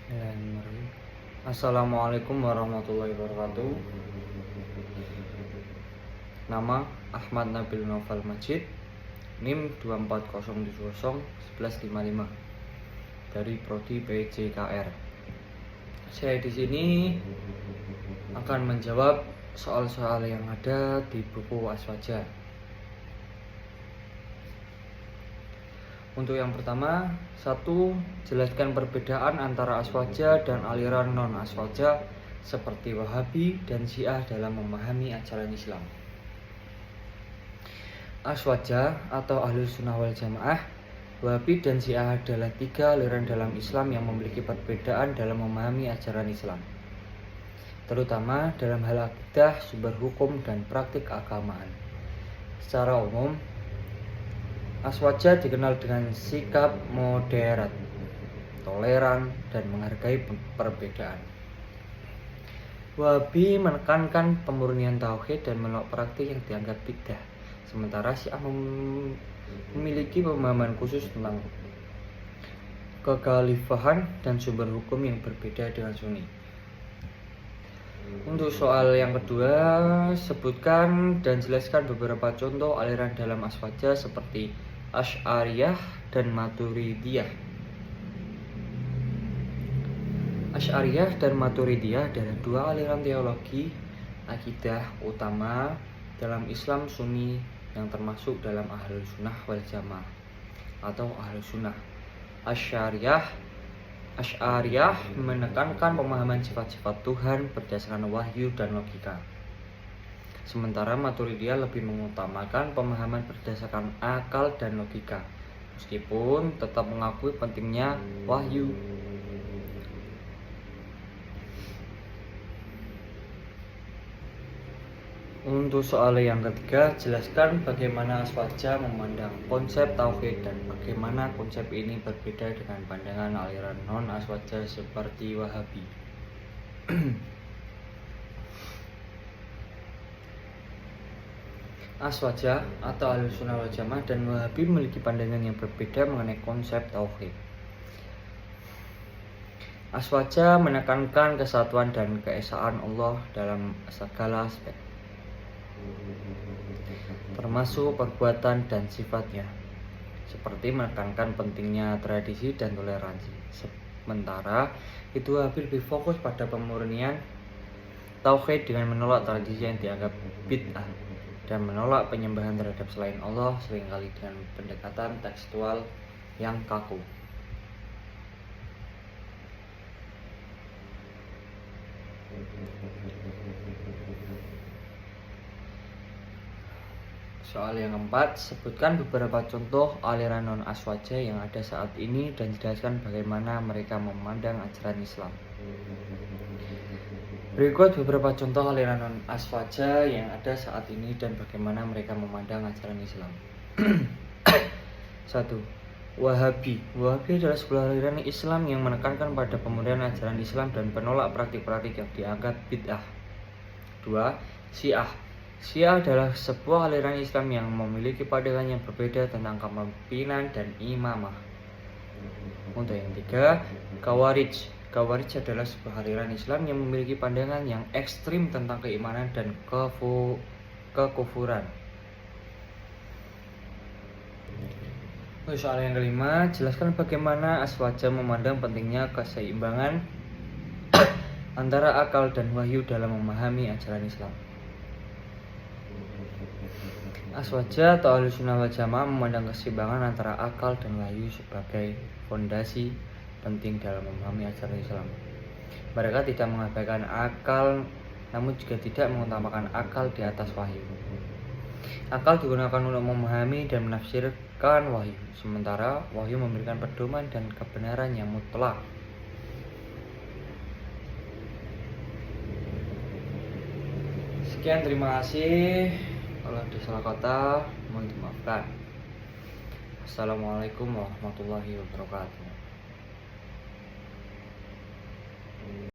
Bismillahirrahmanirrahim. Assalamualaikum warahmatullahi wabarakatuh. Nama Ahmad Nabil Noval Majid, NIM 240701155 dari Prodi PJKR. Saya di sini akan menjawab soal-soal yang ada di buku Aswaja. Untuk yang pertama, 1. Jelaskan perbedaan antara Aswaja dan aliran non-Aswaja seperti Wahabi dan Syiah dalam memahami ajaran Islam. Aswaja atau Ahlus Sunnah wal Jamaah, Wahabi dan Syiah adalah 3 aliran dalam Islam yang memiliki perbedaan dalam memahami ajaran Islam, terutama dalam hal akidah, sumber hukum, dan praktik keagamaan. Secara umum, Aswaja dikenal dengan sikap moderat, toleran, dan menghargai perbedaan. Wahabi menekankan pemurnian tauhid dan menolak praktik yang dianggap bid'ah, sementara Syiah memiliki pemahaman khusus tentang kekhalifahan dan sumber hukum yang berbeda dengan Sunni. Untuk soal yang kedua, sebutkan dan jelaskan beberapa contoh aliran dalam Aswaja seperti Asy'ariyah dan Maturidiyah. Asy'ariyah dan Maturidiyah adalah 2 aliran teologi akidah utama dalam Islam Sunni yang termasuk dalam Ahlus Sunnah wal Jamaah atau Ahlus Sunnah. Asy'ariyah menekankan pemahaman sifat-sifat Tuhan berdasarkan wahyu dan logika. Sementara Maturidiyah lebih mengutamakan pemahaman berdasarkan akal dan logika, meskipun tetap mengakui pentingnya wahyu. Untuk soal yang ketiga, jelaskan bagaimana Aswaja memandang konsep tauhid dan bagaimana konsep ini berbeda dengan pandangan aliran non-Aswaja seperti Wahabi. Aswaja atau Ahlus Sunnah wal Jamaah dan Wahabi memiliki pandangan yang berbeda mengenai konsep tauhid. Aswaja menekankan kesatuan dan keesaan Allah dalam segala aspek, termasuk perbuatan dan sifatnya, seperti menekankan pentingnya tradisi dan toleransi. Sementara itu Wahabi lebih fokus pada pemurnian tauhid dengan menolak tradisi yang dianggap bid'ah dan menolak penyembahan terhadap selain Allah, seringkali dengan pendekatan tekstual yang kaku. Soal yang keempat, sebutkan beberapa contoh aliran non-Aswaja yang ada saat ini dan jelaskan bagaimana mereka memandang ajaran Islam. Berikut beberapa contoh aliran non-Aswaja yang ada saat ini dan bagaimana mereka memandang ajaran Islam. 1. Wahabi. Wahabi adalah sebuah aliran Islam yang menekankan pada pemurnian ajaran Islam dan penolak praktik-praktik yang dianggap bid'ah. 2. Syiah. Syiah adalah sebuah aliran Islam yang memiliki pandangan yang berbeda tentang kepemimpinan dan imamah. Untuk yang 3, Khawarij. Khawarij adalah sebuah aliran Islam yang memiliki pandangan yang ekstrim tentang keimanan dan kekufuran. Soal yang kelima, jelaskan bagaimana Aswaja memandang pentingnya keseimbangan antara akal dan wahyu dalam memahami ajaran Islam. Aswaja atau Ahlus Sunnah wal Jamaah memandang keseimbangan antara akal dan wahyu sebagai fondasi penting dalam memahami ajaran Islam. Mereka tidak mengabaikan akal, namun juga tidak mengutamakan akal di atas wahyu. Akal digunakan untuk memahami dan menafsirkan wahyu, sementara wahyu memberikan pedoman dan kebenaran yang mutlak. Sekian, terima kasih. Kalau ada salah kata, mohon dimaafkan. Assalamualaikum warahmatullahi wabarakatuh.